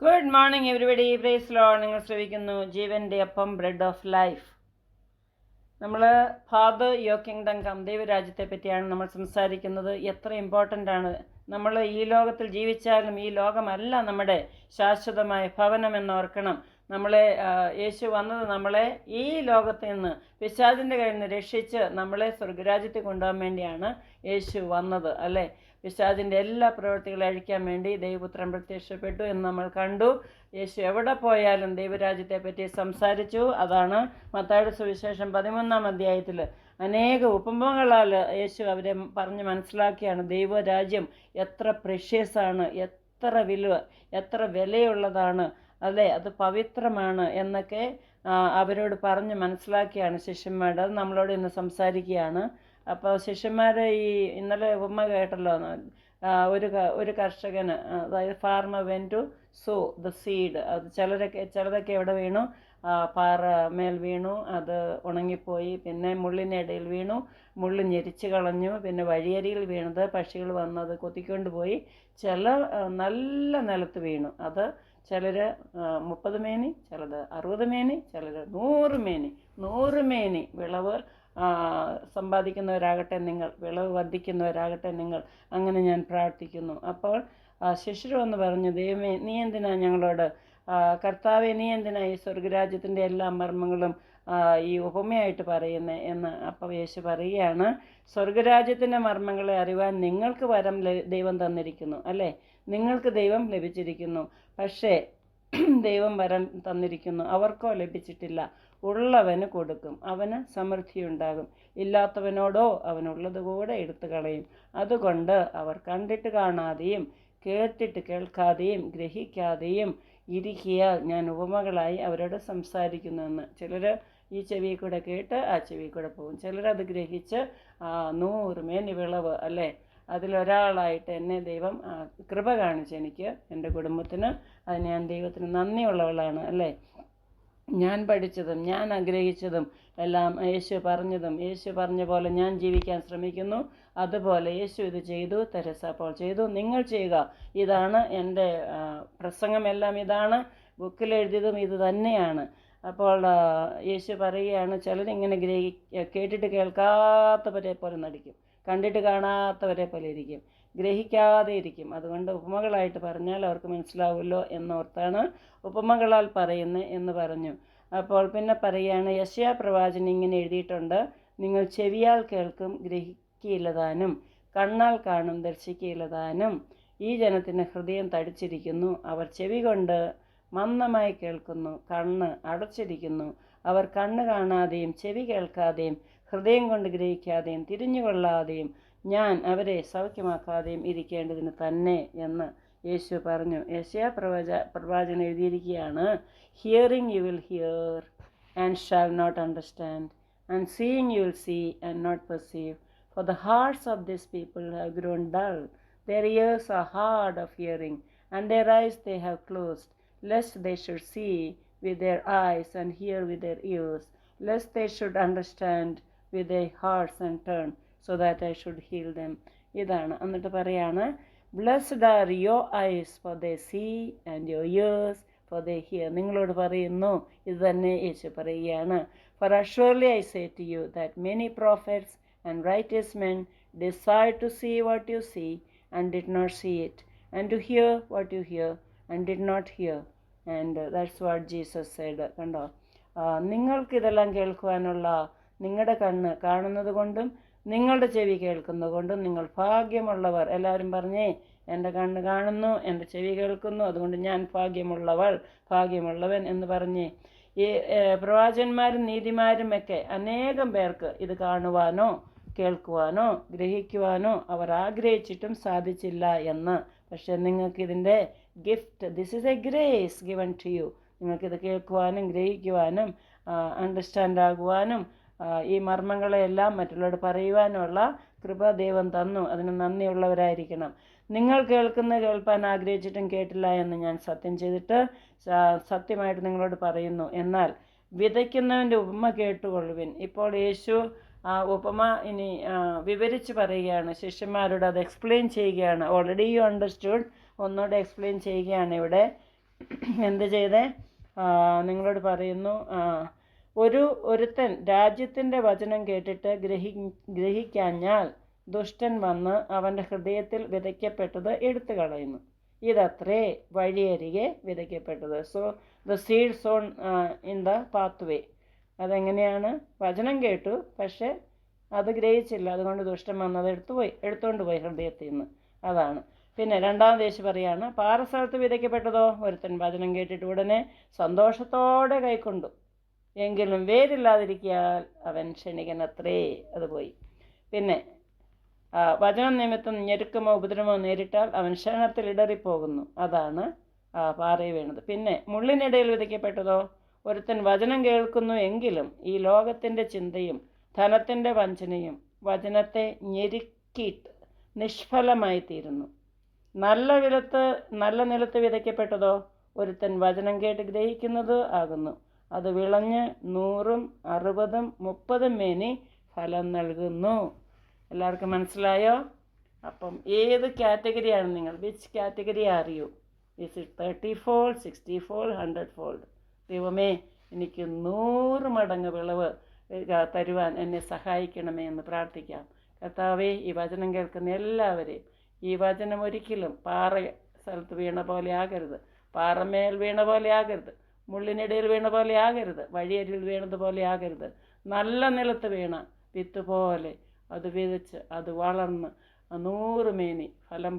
Good morning everybody. Praise lord. നിങ്ങൾ ശ്രവിക്കുന്നു ജീവൻ്റെ അപ്പം, ബ്രെഡ് ഓഫ് ലൈഫ്. നമ്മൾ ഫാദർ യുവർ കിങ്ഡം കം, ദൈവരാജ്യത്തെ പറ്റിയാണ് നമ്മൾ സംസാരിക്കുന്നത്. എത്ര ഇമ്പോർട്ടൻ്റ് ആണ്. നമ്മൾ ഈ ലോകത്തിൽ ജീവിച്ചാലും ഈ ലോകമല്ല നമ്മുടെ ശാശ്വതമായ ഭവനം എന്നോർക്കണം. യേശു വന്നത് നമ്മളെ ഈ ലോകത്ത് നിന്ന് പിശാചിൻ്റെ കയ്യിൽ നിന്ന് രക്ഷിച്ച് നമ്മളെ സ്വർഗരാജ്യത്തിൽ കൊണ്ടുപോകാൻ വേണ്ടിയാണ് യേശു വന്നത്, അല്ലേ? പിശാചിൻ്റെ എല്ലാ പ്രവൃത്തികളും അഴിക്കാൻ വേണ്ടി ദൈവപുത്രൻ പ്രത്യക്ഷപ്പെട്ടു എന്ന് നമ്മൾ കണ്ടു. യേശു എവിടെ പോയാലും ദൈവരാജ്യത്തെ പറ്റി സംസാരിച്ചു. അതാണ് മത്തായിയുടെ സുവിശേഷം 13-ാം അധ്യായത്തിൽ അനേക ഉപമകളാൽ യേശു അവരെ പറഞ്ഞ് മനസ്സിലാക്കിയാണ് ദൈവരാജ്യം എത്ര പ്രഷ്യസാണ്, എത്ര വിലയുള്ളതാണ്, അല്ലേ? അത് പവിത്രമാണ് എന്നൊക്കെ അവരോട് പറഞ്ഞ് മനസ്സിലാക്കിയാണ് ശിഷ്യന്മാരുടെ. അത് നമ്മളോട് ഇന്ന് സംസാരിക്കുകയാണ്. അപ്പോൾ ശിഷ്യന്മാർ ഇന്നലെ ഉപമ കേട്ടല്ലോ, ഒരു കർഷകന്, അതായത് farmer went to sow the seed. അത് ചിലതൊക്കെ എവിടെ വീണു? പാറ മേൽ വീണു, അത് ഉണങ്ങിപ്പോയി. പിന്നെ മുള്ളിൻ്റെ ഇടയിൽ വീണു, മുള്ള് ഞെരിച്ച് കളഞ്ഞു. പിന്നെ വഴിയരിയിൽ വീണത് പക്ഷികൾ വന്നത് കൊത്തിക്കൊണ്ട് പോയി. ചില നല്ല നിലത്ത് വീണു. അത് ചിലർ 30 മേനി, ചിലത് 60 മേനി, ചിലർ 100 മേനി വിളവ് സമ്പാദിക്കുന്നവരാകട്ടെ നിങ്ങൾ, വിളവ് വർദ്ധിക്കുന്നവരാകട്ടെ നിങ്ങൾ. അങ്ങനെ ഞാൻ പ്രാർത്ഥിക്കുന്നു. അപ്പോൾ ശിഷ്യർ വന്ന് പറഞ്ഞു, ദൈവമേ, നീ എന്തിനാ ഞങ്ങളോട്, കർത്താവെ, നീ എന്തിനാ ഈ സ്വർഗരാജ്യത്തിൻ്റെ എല്ലാ മർമ്മങ്ങളും ഈ ഉപമയായിട്ട് പറയുന്നത് എന്ന്. അപ്പോൾ യേശു പറയുകയാണ്, സ്വർഗരാജ്യത്തിൻ്റെ മർമ്മങ്ങളെ അറിയുവാൻ നിങ്ങൾക്ക് വരം ദൈവം തന്നിരിക്കുന്നു, അല്ലേ? നിങ്ങൾക്ക് ദൈവം ലഭിച്ചിരിക്കുന്നു. പക്ഷേ ദൈവം വരം തന്നിരിക്കുന്നു, അവർക്കോ ലഭിച്ചിട്ടില്ല. ഉള്ളവന് കൊടുക്കും, അവന് സമൃദ്ധിയുണ്ടാകും. ഇല്ലാത്തവനോടോ അവനുള്ളത് കൂടെ എടുത്തു കളയും. അതുകൊണ്ട് അവർ കണ്ടിട്ട് കാണാതെയും കേട്ടിട്ട് കേൾക്കാതെയും ഗ്രഹിക്കാതെയും ഇരിക്കിയാൽ ഞാൻ ഉപമകളായി അവരോട് സംസാരിക്കുന്നുവെന്ന്. ചിലർ ഈ ചെവി കൂടെ കേട്ട് ആ ചെവി കൂടെ പോകും. ചിലരത് ഗ്രഹിച്ച് 100 മേനി വിളവ്, അല്ലേ? അതിലൊരാളായിട്ട് എന്നെ ദൈവം കൃപ കാണിച്ച് എനിക്ക്, എൻ്റെ കുടുംബത്തിന്, അത് ഞാൻ ദൈവത്തിന് നന്ദിയുള്ളവളാണ്, അല്ലേ? ഞാൻ പഠിച്ചതും ഞാൻ ആഗ്രഹിച്ചതും എല്ലാം യേശു പറഞ്ഞ പോലെ ഞാൻ ജീവിക്കാൻ ശ്രമിക്കുന്നു. അതുപോലെ യേശു ഇത് ചെയ്തു, തെരേസ പോൾ ചെയ്തു, നിങ്ങൾ ചെയ്യുക. ഇതാണ് എൻ്റെ പ്രസംഗമെല്ലാം, ഇതാണ് ബുക്കിൽ എഴുതിയതും ഇത് തന്നെയാണ്. അപ്പോൾ യേശു പറയുകയാണ്, ചിലരിങ്ങനെ കേട്ടിട്ട് കേൾക്കാത്തവരെ പോലെ നടിക്കും, കണ്ടിട്ട് കാണാത്തവരെ പോലെ ഇരിക്കും, ഗ്രഹിക്കാതെ ഇരിക്കും. അതുകൊണ്ട് ഉപമകളായിട്ട് പറഞ്ഞാൽ അവർക്ക് മനസ്സിലാവുമല്ലോ എന്നോർത്താണ് ഉപമകളാൽ പറയുന്നത് എന്ന് പറഞ്ഞു. അപ്പോൾ പിന്നെ പറയുകയാണ്, യെശയ്യാ പ്രവാചകൻ ഇങ്ങനെ എഴുതിയിട്ടുണ്ട്, നിങ്ങൾ ചെവിയാൽ കേൾക്കും, ഗ്രഹിക്കില്ലതാനും, കണ്ണാൽ കാണും, ദർശിക്കില്ലതാനും. ഈ ജനത്തിന് ഹൃദയം തടിച്ചിരിക്കുന്നു, അവർ ചെവി കൊണ്ട് മന്ദമായി കേൾക്കുന്നു, കണ്ണ് അടച്ചിരിക്കുന്നു. അവർ കണ്ണ് കാണാതെയും ചെവി കേൾക്കാതെയും ഹൃദയം കൊണ്ട് ഗ്രഹിക്കാതെയും തിരിഞ്ഞുകൊള്ളാതെയും ഞാൻ അവരെ സൗഖ്യമാക്കാതെയും ഇരിക്കേണ്ടതിന് തന്നെ എന്ന് യേശു പറഞ്ഞു. യെശയ്യാ പ്രവാചകൻ എഴുതിയിരിക്കുകയാണ്, hearing you will hear and shall not understand, and seeing you will see and not perceive. For the hearts of this people have grown dull, their ears are hard of hearing, and their eyes they have closed, lest they should see with their eyes and hear with their ears, lest they should understand with their hearts and turn, so that I should heal them. ഇതാണ്. എന്നിട്ട് പറയാണ്, blessed are your eyes for they see and your ears for they hear. നിങ്ങളോട് പറയുന്നു, ഇത് തന്നെ യേശു പറയുകയാണ്. For surely I say to you that many prophets and righteous men desired to see what you see and did not see it, and to hear what you hear and did not hear. And that's what Jesus said. കണ്ടോ? നിങ്ങൾക്കിതെല്ലാം കേൾക്കുവാനുള്ള നിങ്ങളുടെ കണ്ണ് കാണുന്നത് കൊണ്ടും നിങ്ങളുടെ ചെവി കേൾക്കുന്നത് കൊണ്ടും നിങ്ങൾ ഭാഗ്യമുള്ളവർ. എല്ലാവരും പറഞ്ഞേ, എൻ്റെ കണ്ണ് കാണുന്നു, എൻ്റെ ചെവി കേൾക്കുന്നു, അതുകൊണ്ട് ഞാൻ ഭാഗ്യമുള്ളവൾ, ഭാഗ്യമുള്ളവൻ എന്ന് പറഞ്ഞേ. ഈ പ്രവാചകന്മാരും നീതിമാരും ഒക്കെ അനേകം പേർക്ക് ഇത് കാണുവാനോ കേൾക്കുവാനോ ഗ്രഹിക്കുവാനോ അവർ ആഗ്രഹിച്ചിട്ടും സാധിച്ചില്ല എന്ന്. പക്ഷെ നിങ്ങൾക്കിതിൻ്റെ gift, this is a grace given to you. നിങ്ങൾക്കിത് കേൾക്കുവാനും ഗ്രഹിക്കുവാനും അണ്ടർസ്റ്റാൻഡ് ആകുവാനും ഈ മർമ്മങ്ങളെല്ലാം മറ്റുള്ളവരോട് പറയുവാനുള്ള കൃപ ദൈവം തന്നു. അതിന് നന്ദിയുള്ളവരായിരിക്കണം. നിങ്ങൾ കേൾപ്പാൻ ആഗ്രഹിച്ചിട്ടും കേട്ടില്ല എന്ന് ഞാൻ സത്യം ചെയ്തിട്ട് സത്യമായിട്ട് നിങ്ങളോട് പറയുന്നു. എന്നാൽ വിതയ്ക്കുന്നവൻ്റെ ഉപമ കേട്ടുകൊള്ളുവിൻ. ഇപ്പോൾ യേശു ഉപമ ഇനി വിവരിച്ച് പറയുകയാണ്, ശിഷ്യന്മാരോട് അത് എക്സ്പ്ലെയിൻ ചെയ്യുകയാണ്. ഓൾറെഡി യു അണ്ടർസ്റ്റുഡ്, ഒന്നുകൂടെ എക്സ്പ്ലെയിൻ ചെയ്യുകയാണ് ഇവിടെ. എന്ത് ചെയ്തേ? നിങ്ങളോട് പറയുന്നു, ഒരുത്തൻ രാജ്യത്തിൻ്റെ വചനം കേട്ടിട്ട് ഗ്രഹിക്കാഞ്ഞാൽ ദുഷ്ടൻ വന്ന് അവൻ്റെ ഹൃദയത്തിൽ വിതയ്ക്കപ്പെട്ടത് എടുത്തു കളയുന്നു. ഇതത്രേ വഴിയരികെ വിതയ്ക്കപ്പെട്ടത്. So the seed sown in the path way. അതെങ്ങനെയാണ്? വചനം കേട്ടു, പക്ഷേ അത് ഗ്രഹിച്ചില്ല. അതുകൊണ്ട് ദുഷ്ടൻ വന്നത് എടുത്തുകൊണ്ട് പോയി ഹൃദയത്തിൽ നിന്ന്. അതാണ്. പിന്നെ രണ്ടാമത് യേശു പറയാണ്, പാറസ്ഥലത്ത് വിതയ്ക്കപ്പെട്ടതോ? ഒരുത്തൻ വചനം കേട്ടിട്ട് ഉടനെ സന്തോഷത്തോടെ കൈക്കൊണ്ടു, എങ്കിലും വേരില്ലാതിരിക്കാൽ അവൻ ക്ഷണികനത്രേ. അത് പോയി. പിന്നെ വചനം നിമിത്തം ഞെരുക്കമോ ഉപദ്രവമോ നേരിട്ടാൽ അവൻ ക്ഷണത്തിൽ ഇടറിപ്പോകുന്നു. അതാണ് പാറയിൽ വീണത്. പിന്നെ മുള്ളിനിടയിൽ വിതയ്ക്കപ്പെട്ടതോ? ഒരുത്തൻ വചനം കേൾക്കുന്നു എങ്കിലും ഈ ലോകത്തിൻ്റെ ചിന്തയും ധനത്തിൻ്റെ വഞ്ചനയും വചനത്തെ ഞെരുക്കിയിട്ട് നിഷ്ഫലമായി തീരുന്നു. നല്ല നിലത്ത് വിതയ്ക്കപ്പെട്ടതോ? ഒരുത്തൻ വചനം കേട്ട് ഗ്രഹിക്കുന്നത് ആകുന്നു. അത് വിളഞ്ഞ് 100, 60, 30 മേനി ഫലം നൽകുന്നു. എല്ലാവർക്കും മനസ്സിലായോ? അപ്പം ഏത് കാറ്റഗറിയാണ് നിങ്ങൾ? Which category are you? Is it 30 fold, 60 fold, 100 fold? ദൈവമേ, എനിക്ക് 100 മടങ്ങ് വിളവ് തരുവാൻ എന്നെ സഹായിക്കണമേ എന്ന് പ്രാർത്ഥിക്കാം. കർത്താവേ, ഈ വചനം കേൾക്കുന്ന എല്ലാവരെയും ഈ വചനം ഒരിക്കലും പാറ സ്ഥലത്ത് വീണ പോലെ ആകരുത്, പാറമേൽ വീണ പോലെ ആകരുത്, മുള്ളിനിടയിൽ വീണ പോലെ ആകരുത്, വഴിയരിൽ വീണതുപോലെ ആകരുത്. നല്ല നിലത്ത് വീണ വിത്ത് പോലെ അത് വിതച്ച് അത് വളർന്ന് 100 മേനി ഫലം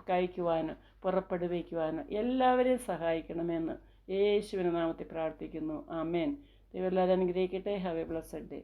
കായ്ക്കുവാനും പുറപ്പെടുവിക്കുവാനും എല്ലാവരെയും സഹായിക്കണമെന്ന് യേശുവിൻ്റെ നാമത്തിൽ പ്രാർത്ഥിക്കുന്നു. ആമേൻ. ദൈവം എല്ലാവരും അനുഗ്രഹിക്കട്ടെ. Have A blessed day.